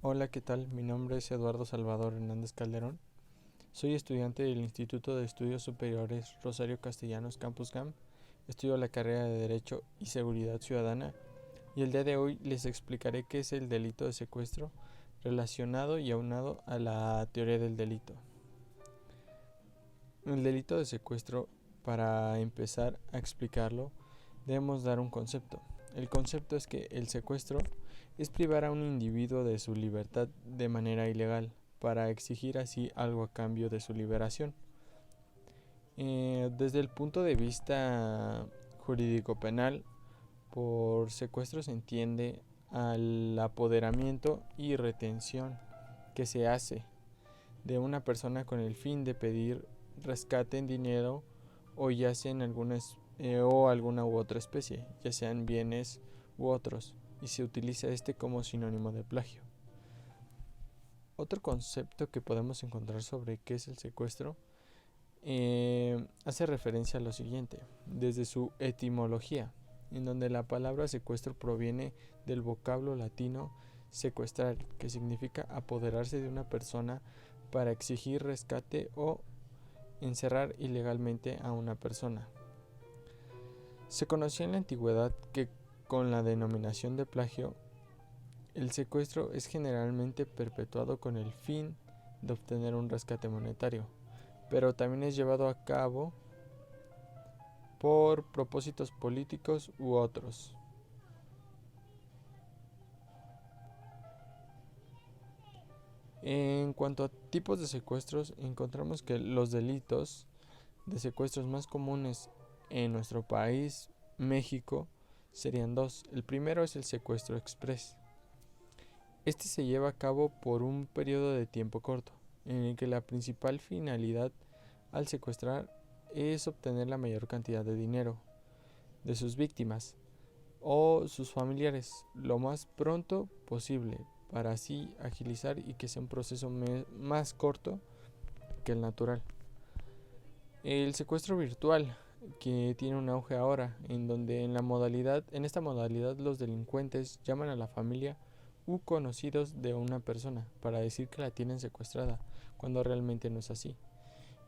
Hola, ¿qué tal? Mi nombre es Eduardo Salvador Hernández Calderón. Soy estudiante del Instituto de Estudios Superiores Rosario Castellanos Campus GAM. Estudio la carrera de Derecho y Seguridad Ciudadana y el día de hoy les explicaré qué es el delito de secuestro relacionado y aunado a la teoría del delito. El delito de secuestro, para empezar a explicarlo, debemos dar un concepto. El concepto es que el secuestro es privar a un individuo de su libertad de manera ilegal para exigir así algo a cambio de su liberación. Desde el punto de vista jurídico penal, por secuestro se entiende al apoderamiento y retención que se hace de una persona con el fin de pedir rescate en dinero o ya sea en alguna u otra especie, ya sean bienes u otros, y se utiliza este como sinónimo de plagio. Otro concepto que podemos encontrar sobre qué es el secuestro hace referencia a lo siguiente, desde su etimología, en donde la palabra secuestro proviene del vocablo latino secuestrar, que significa apoderarse de una persona para exigir rescate o encerrar ilegalmente a una persona. Se conocía en la antigüedad que con la denominación de plagio, el secuestro es generalmente perpetuado con el fin de obtener un rescate monetario, pero también es llevado a cabo por propósitos políticos u otros. En cuanto a tipos de secuestros, encontramos que los delitos de secuestros más comunes en nuestro país, México, serían dos. El primero es el secuestro express. Este se lleva a cabo por un periodo de tiempo corto, en el que la principal finalidad al secuestrar es obtener la mayor cantidad de dinero de sus víctimas o sus familiares lo más pronto posible, para así agilizar y que sea un proceso más corto que el natural. El secuestro virtual, que tiene un auge ahora, en donde en esta modalidad los delincuentes llaman a la familia u conocidos de una persona para decir que la tienen secuestrada, cuando realmente no es así,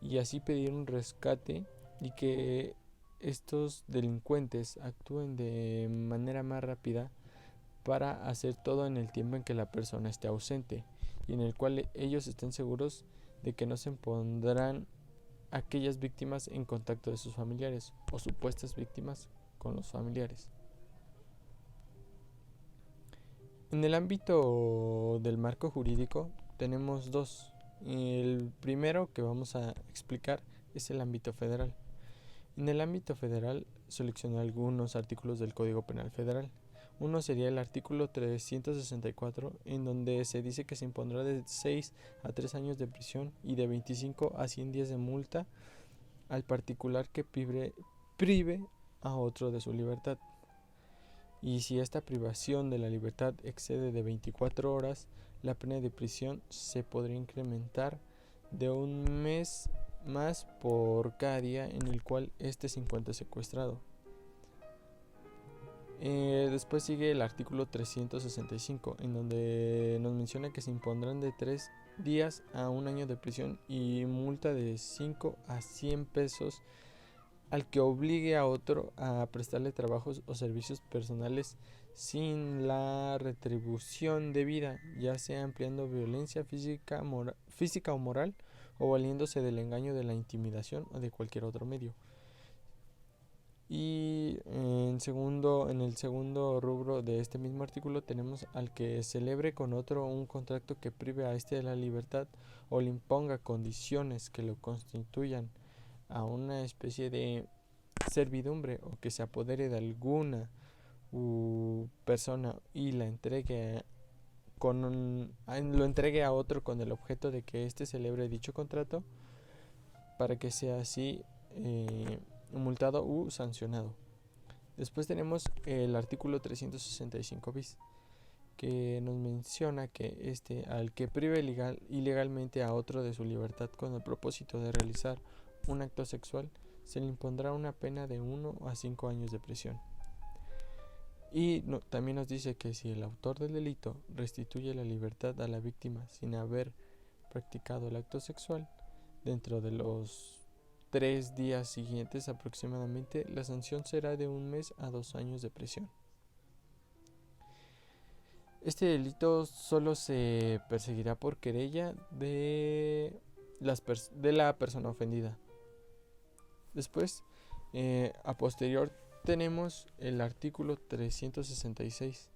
y así pedir un rescate y que estos delincuentes actúen de manera más rápida para hacer todo en el tiempo en que la persona esté ausente y en el cual ellos estén seguros de que no se pondrán aquellas víctimas en contacto de sus familiares o supuestas víctimas con los familiares. En el ámbito del marco jurídico tenemos dos. El primero que vamos a explicar es el ámbito federal. En el ámbito federal seleccioné algunos artículos del Código Penal Federal. Uno sería el artículo 364, en donde se dice que se impondrá de 6 a 3 años de prisión y de 25 a 100 días de multa al particular que prive a otro de su libertad. Y si esta privación de la libertad excede de 24 horas, la pena de prisión se podría incrementar de un mes más por cada día en el cual éste se encuentre secuestrado. Después sigue el artículo 365, en donde nos menciona que se impondrán de 3 días a un año de prisión y multa de 5 a 100 pesos al que obligue a otro a prestarle trabajos o servicios personales sin la retribución debida, ya sea empleando violencia física o moral o valiéndose del engaño, de la intimidación o de cualquier otro medio. Y en el segundo rubro de este mismo artículo tenemos al que celebre con otro un contrato que prive a este de la libertad o le imponga condiciones que lo constituyan a una especie de servidumbre o que se apodere de alguna persona y la entregue lo entregue a otro con el objeto de que éste celebre dicho contrato para que sea así multado u sancionado. Después tenemos el artículo 365 bis, que nos menciona que al que prive ilegalmente a otro de su libertad con el propósito de realizar un acto sexual, se le impondrá una pena de 1 a 5 años de prisión. Y también nos dice que si el autor del delito restituye la libertad a la víctima sin haber practicado el acto sexual, dentro de los 3 días siguientes aproximadamente, la sanción será de 1 mes a 2 años de prisión. Este delito solo se perseguirá por querella de la persona ofendida. Después, a posterior, tenemos el artículo 366,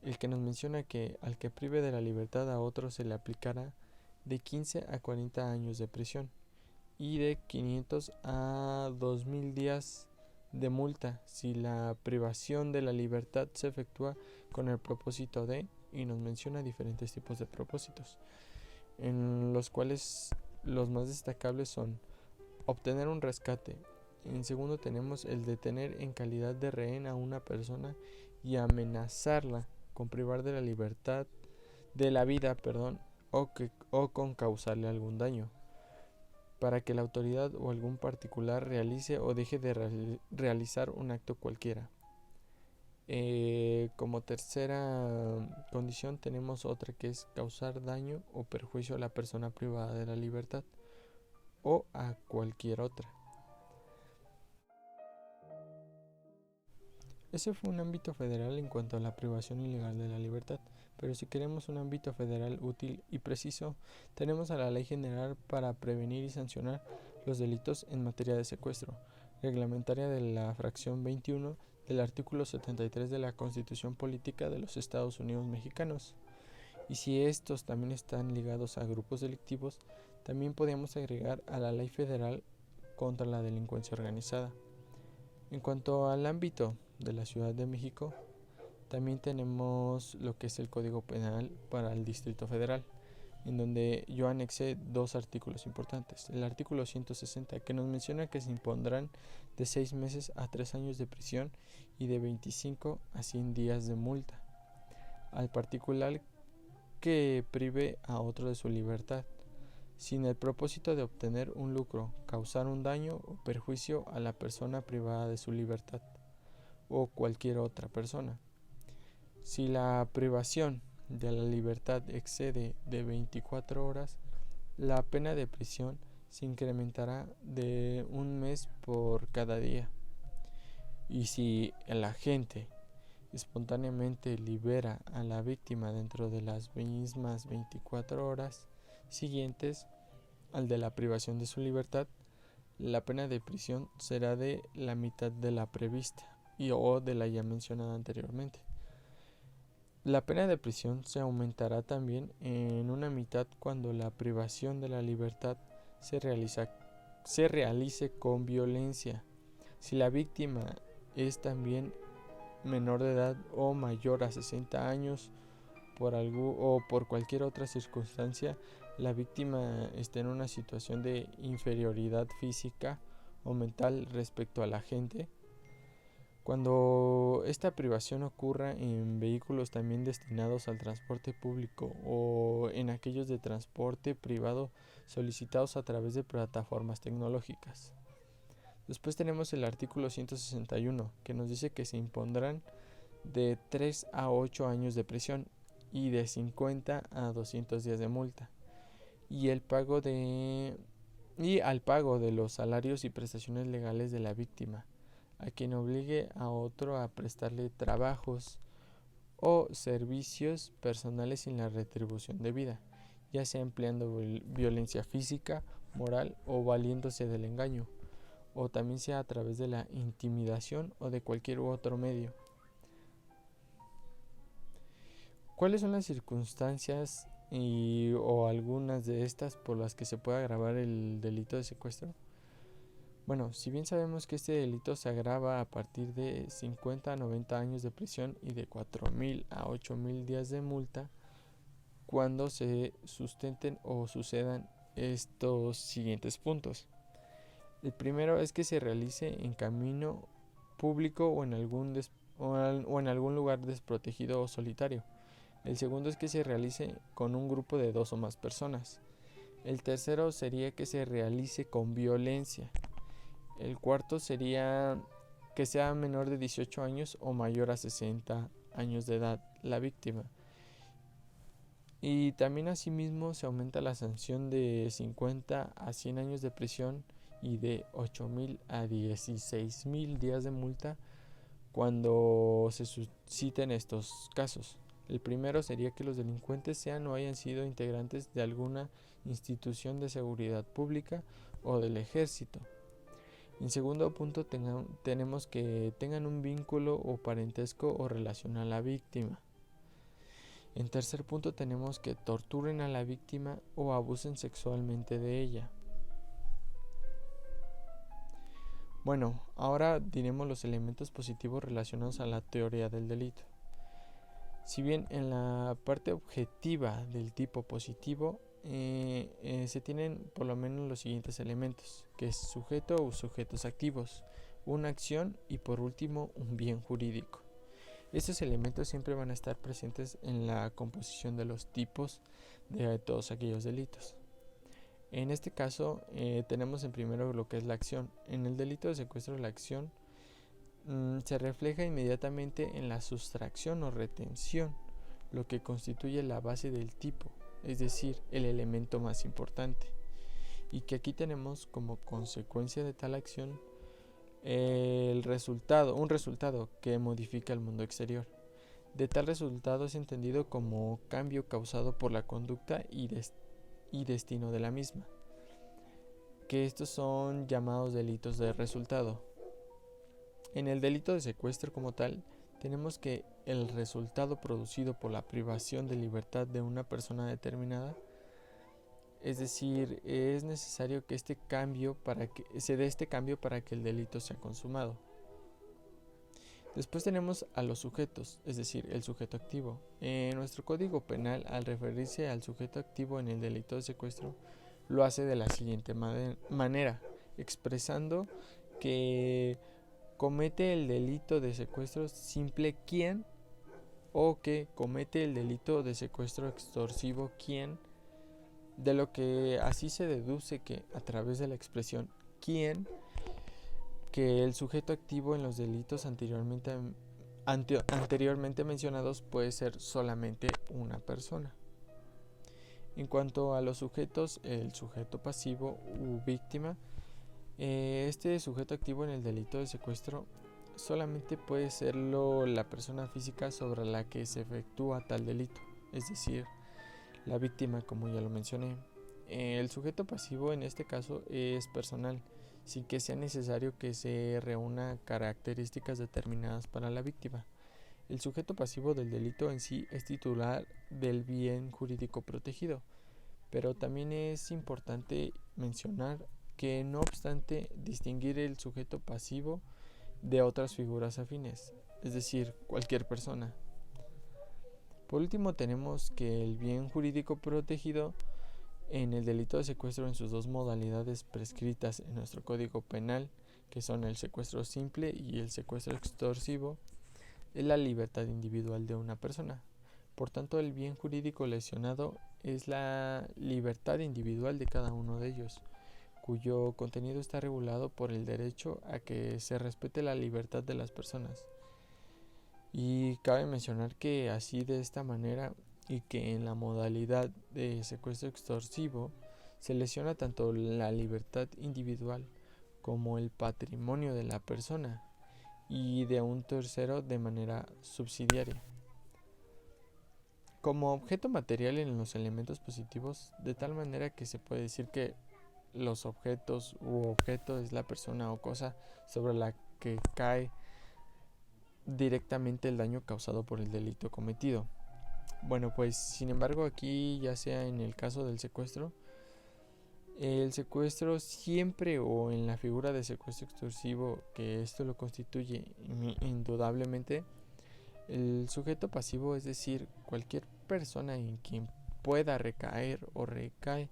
el que nos menciona que al que prive de la libertad a otro se le aplicará de 15 a 40 años de prisión y de 500 a 2000 días de multa si la privación de la libertad se efectúa con el propósito de, y nos menciona diferentes tipos de propósitos, en los cuales los más destacables son obtener un rescate. En segundo tenemos el detener en calidad de rehén a una persona y amenazarla con privar de la libertad, de la vida, o con causarle algún daño, para que la autoridad o algún particular realice o deje de realizar un acto cualquiera. Como tercera condición tenemos otra, que es causar daño o perjuicio a la persona privada de la libertad o a cualquier otra. Ese fue un ámbito federal en cuanto a la privación ilegal de la libertad, pero si queremos un ámbito federal útil y preciso, tenemos a la Ley General para prevenir y sancionar los delitos en materia de secuestro, reglamentaria de la fracción 21 del artículo 73 de la Constitución Política de los Estados Unidos Mexicanos. Y si estos también están ligados a grupos delictivos, también podemos agregar a la Ley Federal contra la delincuencia organizada. En cuanto al ámbito de la Ciudad de México, también tenemos lo que es el Código Penal para el Distrito Federal, en donde yo anexé 2 artículos importantes. El artículo 160, que nos menciona que se impondrán de 6 meses a 3 años de prisión y de 25 a 100 días de multa al particular que prive a otro de su libertad, sin el propósito de obtener un lucro, causar un daño o perjuicio a la persona privada de su libertad o cualquier otra persona. Si la privación de la libertad excede de 24 horas, la pena de prisión se incrementará de 1 mes por cada día. Y si el agente espontáneamente libera a la víctima dentro de las mismas 24 horas siguientes al de la privación de su libertad, la pena de prisión será de la mitad de la prevista o de la ya mencionada anteriormente. La pena de prisión se aumentará también en una mitad cuando la privación de la libertad se realice con violencia. Si la víctima es también menor de edad o mayor a 60 años o por cualquier otra circunstancia, la víctima está en una situación de inferioridad física o mental respecto al agente. Cuando esta privación ocurra en vehículos también destinados al transporte público o en aquellos de transporte privado solicitados a través de plataformas tecnológicas. Después tenemos el artículo 161, que nos dice que se impondrán de 3 a 8 años de prisión y de 50 a 200 días de multa, y al pago de los salarios y prestaciones legales de la víctima, a quien obligue a otro a prestarle trabajos o servicios personales sin la retribución debida, ya sea empleando violencia física, moral o valiéndose del engaño, o también sea a través de la intimidación o de cualquier otro medio. ¿Cuáles son las circunstancias o algunas de estas por las que se puede agravar el delito de secuestro? Bueno, si bien sabemos que este delito se agrava a partir de 50 a 90 años de prisión y de 4,000 a 8,000 días de multa, cuando se sustenten o sucedan estos siguientes puntos. El primero es que se realice en camino público o en algún lugar desprotegido o solitario. El segundo es que se realice con un grupo de 2 o más personas. El tercero sería que se realice con violencia. El cuarto sería que sea menor de 18 años o mayor a 60 años de edad la víctima. Y también asimismo se aumenta la sanción de 50 a 100 años de prisión y de 8.000 a 16.000 días de multa cuando se susciten estos casos. El primero sería que los delincuentes sean o hayan sido integrantes de alguna institución de seguridad pública o del ejército. En segundo punto tenemos que tengan un vínculo o parentesco o relación a la víctima. En tercer punto tenemos que torturen a la víctima o abusen sexualmente de ella. Bueno, ahora diremos los elementos positivos relacionados a la teoría del delito. Si bien en la parte objetiva del tipo positivo se tienen por lo menos los siguientes elementos, que es sujeto o sujetos activos, una acción y por último un bien jurídico. Estos elementos siempre van a estar presentes en la composición de los tipos de todos aquellos delitos. En este caso tenemos en primero lo que es la acción. En el delito de secuestro, la acción se refleja inmediatamente en la sustracción o retención, lo que constituye la base del tipo, es decir, el elemento más importante, y que aquí tenemos como consecuencia de tal acción un resultado que modifica el mundo exterior. De tal resultado es entendido como cambio causado por la conducta y destino de la misma, que estos son llamados delitos de resultado. En el delito de secuestro como tal, tenemos que el resultado producido por la privación de libertad de una persona determinada, es decir, es necesario que se dé este cambio para que el delito sea consumado. Después tenemos a los sujetos, es decir, el sujeto activo. En nuestro Código Penal, al referirse al sujeto activo en el delito de secuestro, lo hace de la siguiente manera, expresando que comete el delito de secuestro simple quien, o que comete el delito de secuestro extorsivo quien, de lo que así se deduce que a través de la expresión quien, que el sujeto activo en los delitos anteriormente mencionados puede ser solamente una persona. En cuanto a los sujetos, el sujeto pasivo u víctima, este sujeto activo en el delito de secuestro solamente puede serlo la persona física sobre la que se efectúa tal delito, es decir, la víctima, como ya lo mencioné. El sujeto pasivo en este caso es personal, sin que sea necesario que se reúna características determinadas para la víctima. El sujeto pasivo del delito en sí es titular del bien jurídico protegido, pero también es importante mencionar que no obstante distinguir el sujeto pasivo de otras figuras afines, es decir, cualquier persona. Por último tenemos que el bien jurídico protegido en el delito de secuestro en sus dos modalidades prescritas en nuestro Código Penal, que son el secuestro simple y el secuestro extorsivo, es la libertad individual de una persona. Por tanto, el bien jurídico lesionado es la libertad individual de cada uno de ellos, cuyo contenido está regulado por el derecho a que se respete la libertad de las personas. Y cabe mencionar que así de esta manera y que en la modalidad de secuestro extorsivo se lesiona tanto la libertad individual como el patrimonio de la persona y de un tercero de manera subsidiaria. Como objeto material en los elementos positivos, de tal manera que se puede decir que los objetos u objeto es la persona o cosa sobre la que cae directamente el daño causado por el delito cometido. Bueno, pues sin embargo aquí, ya sea en el caso del secuestro, el secuestro siempre, o en la figura de secuestro extorsivo, que esto lo constituye indudablemente, el sujeto pasivo, es decir, cualquier persona en quien pueda recaer o recae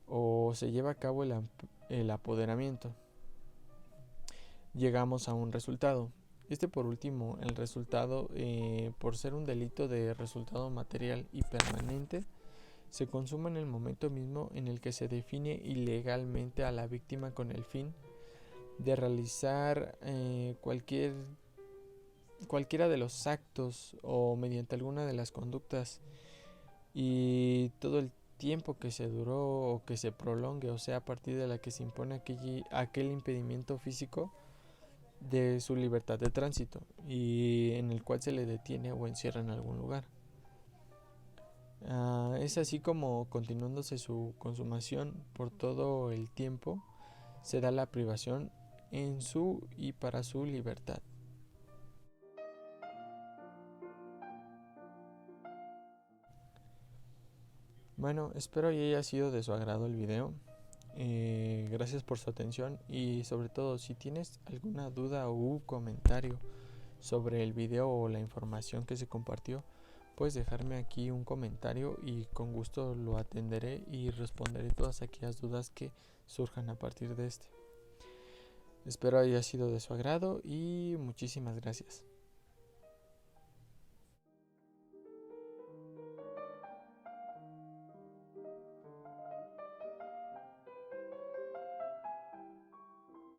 o se lleva a cabo el apoderamiento. Llegamos a un resultado. Por último, el resultado, por ser un delito de resultado material y permanente, se consuma en el momento mismo en el que se define ilegalmente a la víctima con el fin de realizar cualquiera de los actos o mediante alguna de las conductas, y todo el tiempo que se duró o que se prolongue, o sea, a partir de la que se impone aquel impedimento físico de su libertad de tránsito y en el cual se le detiene o encierra en algún lugar. Es así como, continuándose su consumación por todo el tiempo, se da la privación en su y para su libertad. Bueno, espero que haya sido de su agrado el video. Gracias por su atención, y sobre todo, si tienes alguna duda u comentario sobre el video o la información que se compartió, puedes dejarme aquí un comentario y con gusto lo atenderé y responderé todas aquellas dudas que surjan a partir de este. Espero haya sido de su agrado y muchísimas gracias.